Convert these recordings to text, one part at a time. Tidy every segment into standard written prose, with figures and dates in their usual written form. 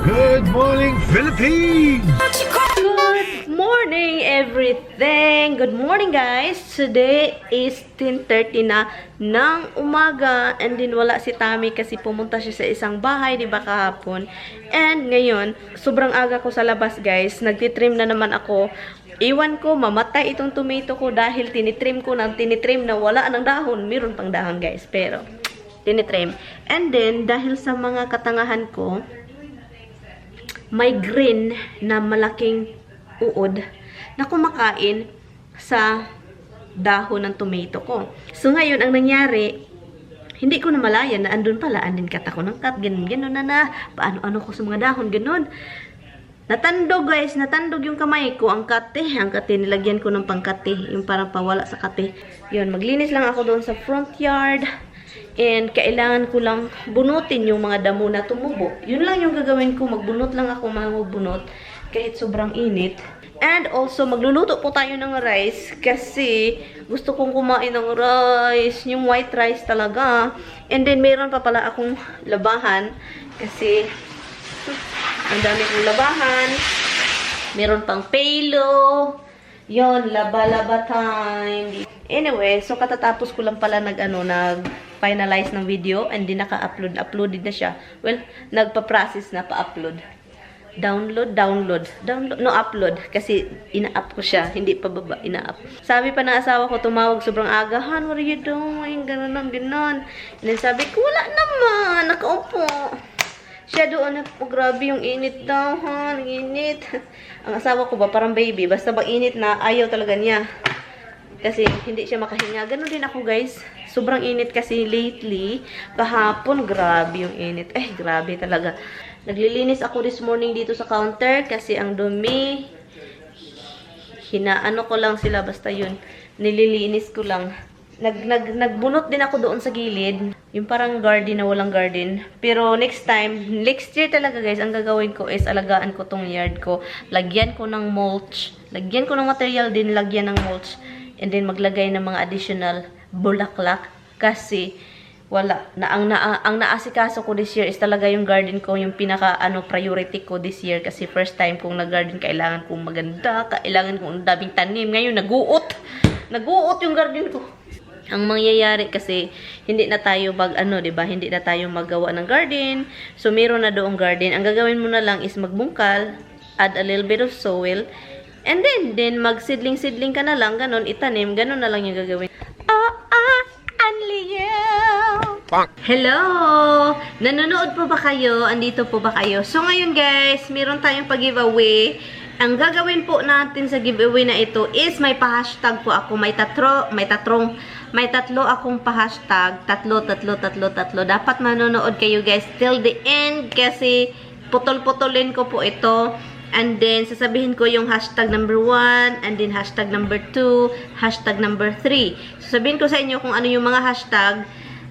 Good morning, Philippines! Good morning, everything! Good morning, guys! Today is 10:30 na ng umaga and din wala si Tami kasi pumunta siya sa isang bahay, di ba, kahapon. And ngayon, sobrang aga ko sa labas, guys. Nagtitrim na naman ako. Iwan ko, mamatay itong tomato ko dahil tinitrim ko ng tinitrim na wala ng dahon. Meron pang dahon, guys, pero tinitrim. And then, dahil sa mga katangahan ko, may green na malaking uod na kumakain sa dahon ng tomato ko. So ngayon, ang nangyari, hindi ko na malayan na andun pala, andin kata ko ng kat, ganun na, paano-ano ko sa mga dahon, ganun. Natandog, guys, natandog yung kamay ko, ang kate, nilagyan ko ng pangkate, yung parang pawala sa kate. Yun, maglinis lang ako doon sa front yard. And kailangan ko lang bunutin yung mga damo na tumubo. Yun lang yung gagawin ko. Magbunot lang ako, magbunot. Kahit sobrang init. And also, magluluto po tayo ng rice. Kasi gusto kong kumain ng rice. Yung white rice talaga. And then, mayroon pa pala akong labahan. Kasi, ang dami kong labahan. Meron pang pelo. Yon, laba-laba time. Anyway, so katatapos ko lang pala nag-finalize ng video and di uploaded na siya. Well, nagpa-process na pa-upload. Download. No, upload. Kasi ina-up ko siya. Hindi pa baba, ina-up. Sabi pa ng asawa ko, tumawag sobrang aga. Han, what are you doing? Ganon. And then sabi ko, wala naman. Nakaupo. Siya doon, grabe yung init daw, ha? Ang init. Ang asawa ko ba, parang baby. Basta pag init na, ayaw talaga niya. Kasi hindi siya makahinga. Ganon din ako, guys. Sobrang init kasi lately. Kahapon, grabe yung init. Grabe talaga. Naglilinis ako this morning dito sa counter kasi ang dumi. Hinaano ko lang sila, basta yun. Nililinis ko lang. Nagbunot din ako doon sa gilid. Yung parang garden na walang garden. Pero next year talaga, guys, ang gagawin ko is alagaan ko tong yard ko. Lagyan ko ng mulch. Lagyan ko ng material din, lagyan ng mulch. And then maglagay ng mga additional bulaklak. Kasi wala. Ang naasikaso ko this year is talaga yung garden ko. Yung pinaka priority ko this year. Kasi first time kong nag-garden, kailangan kong maganda. Kailangan kong daming tanim. Ngayon, nag-uot. Nag-uot yung garden ko. Ang mangyayari kasi hindi na tayo diba? Hindi na tayo magawa ng garden. So meron na doong garden. Ang gagawin mo na lang is magbungkal, add a little bit of soil, and then magsidling-sidling ka na lang, ganon, itanim, ganon na lang yung gagawin. Only you. Hello! Nanonood po ba kayo? Andito po ba kayo? So ngayon, guys, meron tayong pag-giveaway. Ang gagawin po natin sa giveaway na ito is may pa-hashtag po ako. May tatlo akong pa-hashtag. Tatlo. Dapat manonood kayo, guys, till the end kasi putol-putulin ko po ito. And then, sasabihin ko yung hashtag number 1, and then hashtag number 2, hashtag number 3. Sasabihin ko sa inyo kung ano yung mga hashtag.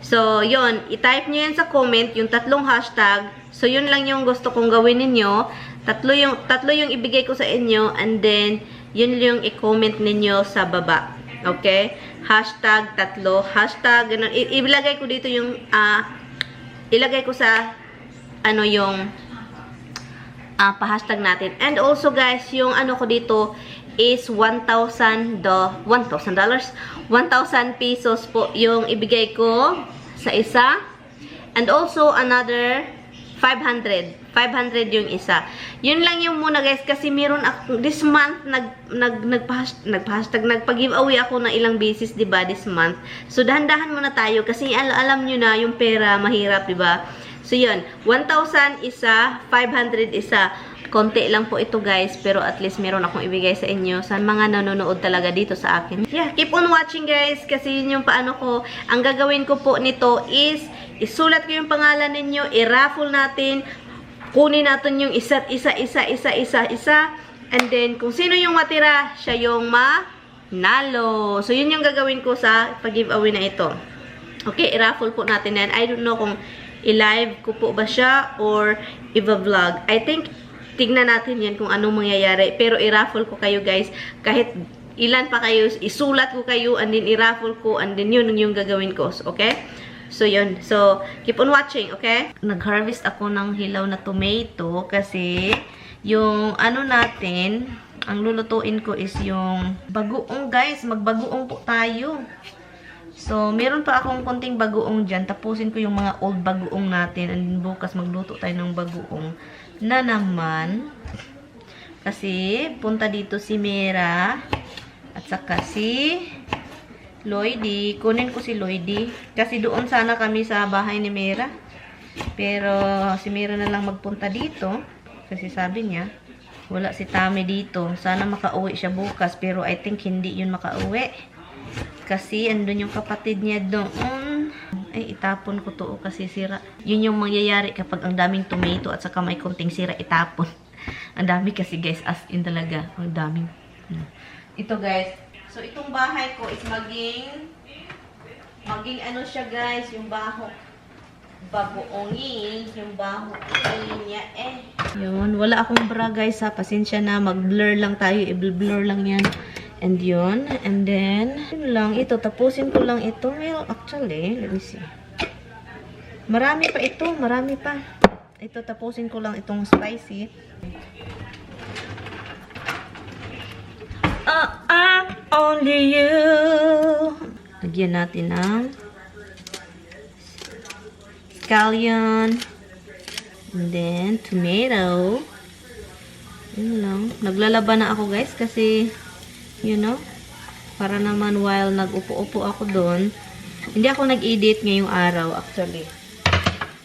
So, yon, i-type nyo yan sa comment, yung tatlong hashtag. So, yun lang yung gusto kong gawin ninyo. Tatlo yung ibigay ko sa inyo, and then, yun yung i-comment ninyo sa baba. Okay? Hashtag tatlo, hashtag, ganun. Ilagay ko dito yung, ilagay ko sa, yung, pa-hashtag natin. And also, guys, yung ko dito is $1,000 pesos po yung ibigay ko sa isa. And also, another 500 yung isa. Yun lang yung muna, guys, kasi meron ako this month nagpa-giveaway ako ng ilang beses, 'di ba, this month. So dahan-dahan muna tayo kasi alam niyo na yung pera mahirap, 'di ba? So yun, 1,000 isa, 500 isa. Konti lang po ito, guys, pero at least meron akong ibigay sa inyo sa mga nanonood talaga dito sa akin. Yeah, keep on watching, guys, kasi yun yung paano ko. Ang gagawin ko po nito is isulat ko yung pangalan ninyo, i-raffle natin, kunin natin yung isa't isa, and then kung sino yung matira, siya yung manalo. So yun yung gagawin ko sa pag-giveaway na ito. Okay, i-raffle po natin yan. I don't know kung i-live ko po ba siya or i-vlog. I think tignan natin yan kung anong mangyayari. Pero i-raffle ko kayo, guys. Kahit ilan pa kayo, isulat ko kayo, and then i-raffle ko, and then yun yung gagawin ko. Okay? So, yun. So, keep on watching, okay? Nag-harvest ako ng hilaw na tomato kasi yung ano natin, ang lulutuin ko is yung bagoong, guys. Magbagoong po tayo. So, meron pa akong konting bagoong dyan. Tapusin ko yung mga old bagoong natin. And bukas magluto tayo ng bagoong na naman. Kasi, punta dito si Mera at saka si Lloydie. Kunin ko si Lloydie. Kasi doon sana kami sa bahay ni Mera. Pero si Mera na lang magpunta dito. Kasi sabi niya, wala si Tami dito. Sana makauwi siya bukas. Pero I think hindi yun makauwi. Kasi andun yung kapatid niya doon. Ay, itapon ko to kasi sira. Yun yung mangyayari kapag ang daming tomato at saka may konting sira, itapon. Ang dami kasi guys, as in talaga. Ang daming. Ito guys. So, itong bahay ko is maging ano siya guys, yung bagoongin, yung bagoongin niya Yun, wala akong bra guys ha, pasensya na, mag-blur lang tayo, i-blur lang yan. And yun, and then, yun lang, ito, tapusin ko lang ito. Well, actually, let me see. Marami pa ito, marami pa. Ito, tapusin ko lang itong spicy. Only you. Lagyan natin ng scallion. And then, tomato. Yun lang. Naglalaba na ako guys kasi, you know, para naman while nag-upo-upo ako doon. Hindi ako nag-edit ngayong araw actually.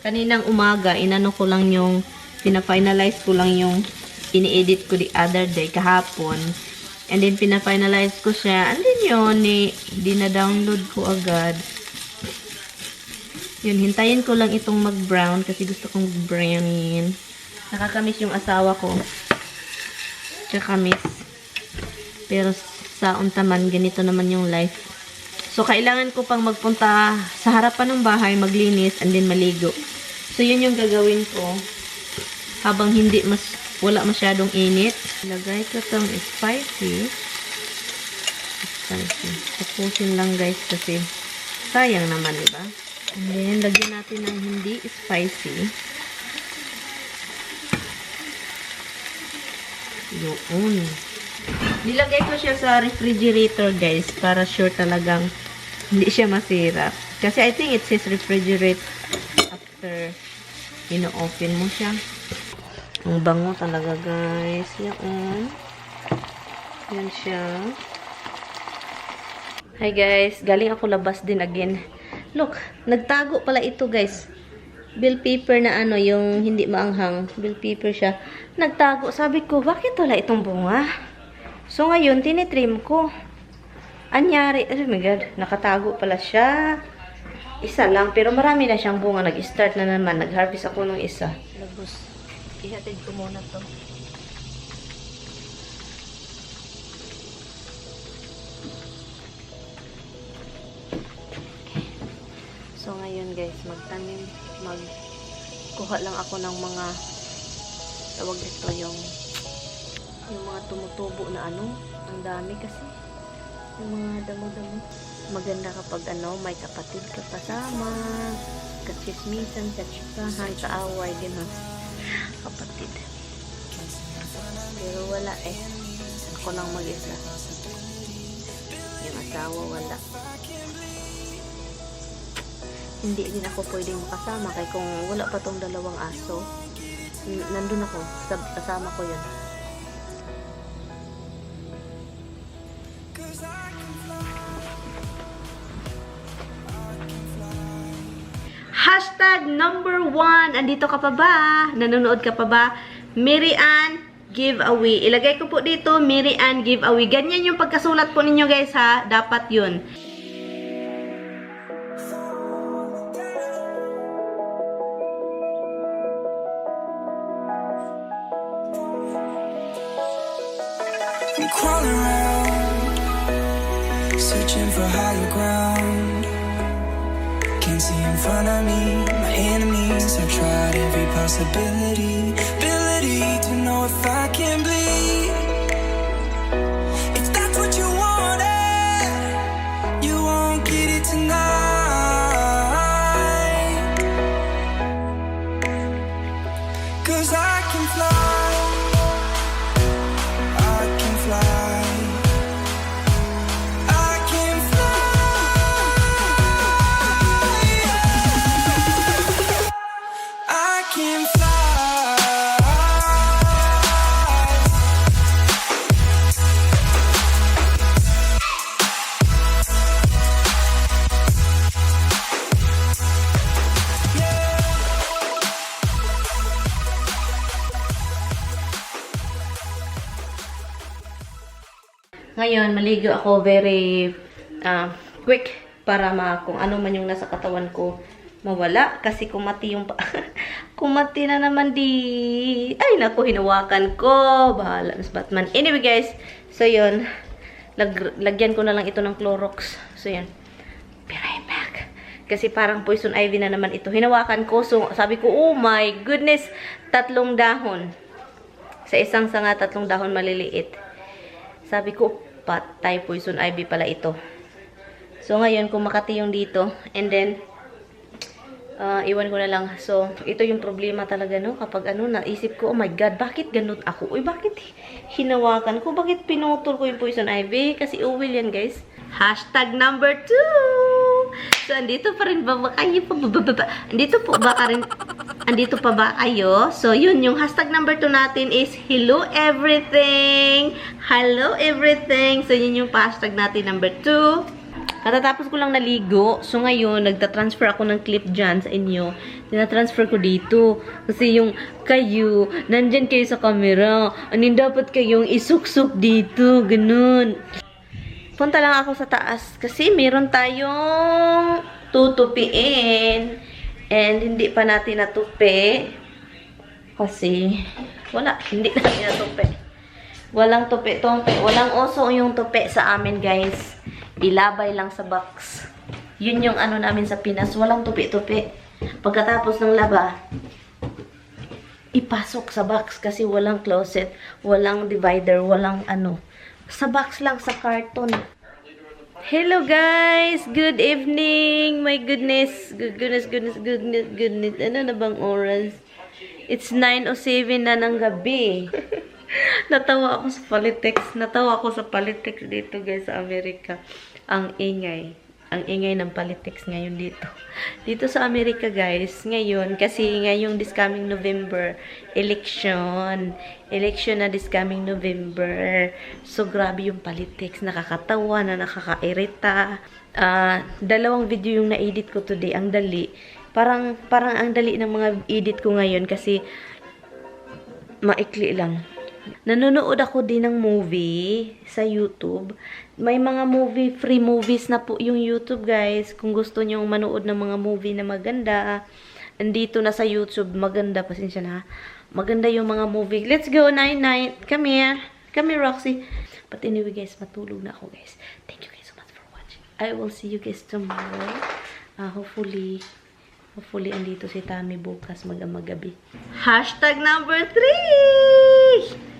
Kaninang umaga, inano ko lang yung, pina-finalize ko lang yung ini-edit ko the other day, kahapon. And then, pina-finalize ko siya. And then yun, dina-download ko agad. Yun, hintayin ko lang itong mag-brown kasi gusto kong brownin. Nakakamiss yung asawa ko. Kakamiss. Pero sa untaman, ganito naman yung life. So, kailangan ko pang magpunta sa harapan ng bahay, maglinis, and then maligo. So, yun yung gagawin ko. Habang wala masyadong init. Ilagay ko itong spicy. Tapusin lang guys kasi sayang naman, diba? And then, lagyan natin ng hindi spicy. Yun. Nilagay ko siya sa refrigerator guys para sure talagang hindi siya masira. Kasi I think it says refrigerate after ino-open mo siya. Ang bango talaga, guys. Yan. Yan siya. Hi, guys. Galing ako labas din again. Look, nagtago pala ito, guys. Bell pepper na ano, yung hindi maanghang. Bell pepper siya. Nagtago. Sabi ko, bakit wala itong bunga? So, ngayon, tinitrim ko. Anyari. Oh my God. Nakatago pala siya. Isa lang. Pero marami na siyang bunga. Nag-start na naman. Nag-harvest ako ng isa. Labos. Ihatid ko muna to. So, ngayon guys, magkuha lang ako ng mga tawag ito yung mga tumutubo na ano. Ang dami kasi. Yung mga damo-damo. Maganda kapag ano, may kapatid ka kasama. Katsismisan, katsikahan, kaaway, gano'n. Kapatid. Pero wala Ako lang mag-isa. Yung asawa wala. Hindi din ako pwedeng makasama kaya kung wala pa tong dalawang aso, nandun ako. Kasama ko yun. Hashtag number 1. Andito ka pa ba? Nanonood ka pa ba? Mary Ann giveaway. Ilagay ko po dito, Mary Ann giveaway. Ganyan yung pagkasulat po ninyo guys ha. Dapat yun. I'm crawling around, searching for higher ground. Can't see in front of me, my enemies. I've tried every possibility, ability to know if I can bleed. If that's what you wanted, you won't get it tonight. Ngayon, maligo ako very quick para kung ano man yung nasa katawan ko mawala. Kasi kumati yung kumati na naman di. Ay, naku, hinawakan ko. Bahala, Miss Batman. Anyway, guys. So, yun. Lagyan ko na lang ito ng Clorox. So, yun. Be right back. Kasi parang poison ivy na naman ito. Hinawakan ko. So, sabi ko, oh my goodness. 3 dahon. Sa isang sanga, 3 dahon maliliit. Sabi ko, patay, poison ivy pala ito. So, ngayon, kumakati yung dito. And then, iwan ko na lang. So, ito yung problema talaga, no? Kapag naisip ko, oh my God, bakit ganun ako? Uy, bakit hinawakan ko? Bakit pinutol ko yung poison ivy? Kasi uwil yan, guys. Hashtag number 2! So, andito pa rin ba kayo? Andito pa ba kayo? So, yun, yung hashtag number 2 natin is Hello Everything! Hello Everything! So, yun yung hashtag natin number 2. Katatapos ko lang naligo. So, ngayon, nagtatransfer ako ng clip dyan sa inyo. Tinatransfer ko dito. Kasi yung kayo, nandyan kayo sa camera. Anin dapat kayong isuksok dito. Ganun. Punta lang ako sa taas. Kasi meron tayong tutupiin. And hindi pa natin natupi. Kasi, wala. Hindi natin natupi. Walang tupi-tupi. Walang oso yung tupi sa amin, guys. Ilabay lang sa box. Yun yung namin sa Pinas. Walang tupi-tupi. Pagkatapos ng laba, ipasok sa box kasi walang closet, walang divider, walang sa box lang, sa carton. Hello guys! Good evening! My goodness! Goodness. Ano na bang oras? It's 9:07 na ng gabi. Natawa ako sa politics dito, guys, sa Amerika. Ang ingay ng politics ngayon dito. Dito sa Amerika, guys, ngayon, kasi ngayong this coming November, election na this coming November. So, grabe yung politics. Nakakatawa na, nakakairita. 2 video yung na-edit ko today. Ang dali. Parang ang dali ng mga edit ko ngayon kasi maikli lang. Nanonood ako din ng movie sa YouTube. May mga free movies na po yung YouTube, guys. Kung gusto nyo manood ng mga movie na maganda, andito na sa YouTube. Maganda, pasensya na. Maganda yung mga movie. Let's go, night-night. Come here. Come here, Roxy. But anyway, guys, matulog na ako, guys. Thank you guys so much for watching. I will see you guys tomorrow. Hopefully, andito si Tami bukas magabi. Hashtag number 3!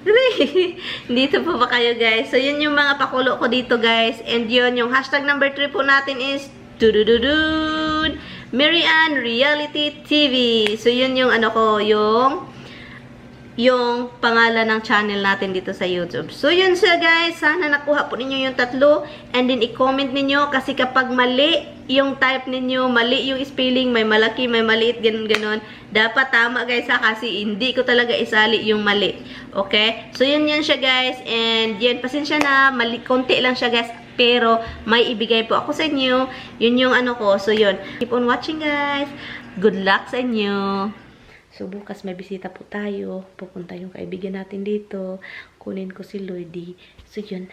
Dito pa ba kayo, guys? So, yun yung mga pakulo ko dito, guys. And yun, yung hashtag number 3 po natin is Tudududun! Mary Ann Reality TV. So, yun yung yung pangalan ng channel natin dito sa YouTube. So, yun siya, guys. Sana nakuha po ninyo yung 3. And then, i-comment ninyo. Kasi kapag mali yung type ninyo, mali yung spelling, may malaki, may maliit, ganun-ganun. Dapat tama, guys, ha? Kasi hindi ko talaga isali yung mali. Okay? So, yun siya, guys. And, yan, pasensya na. Konti lang siya, guys. Pero, may ibigay po ako sa inyo. Yun yung ko. So, yun. Keep on watching, guys. Good luck sa inyo. So, bukas may bisita po tayo. Pupunta yung kaibigan natin dito. Kunin ko si Lloydie. So, yun.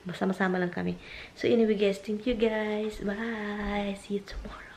Masama-sama lang kami. So, anyway, guys. Thank you, guys. Bye. See you tomorrow.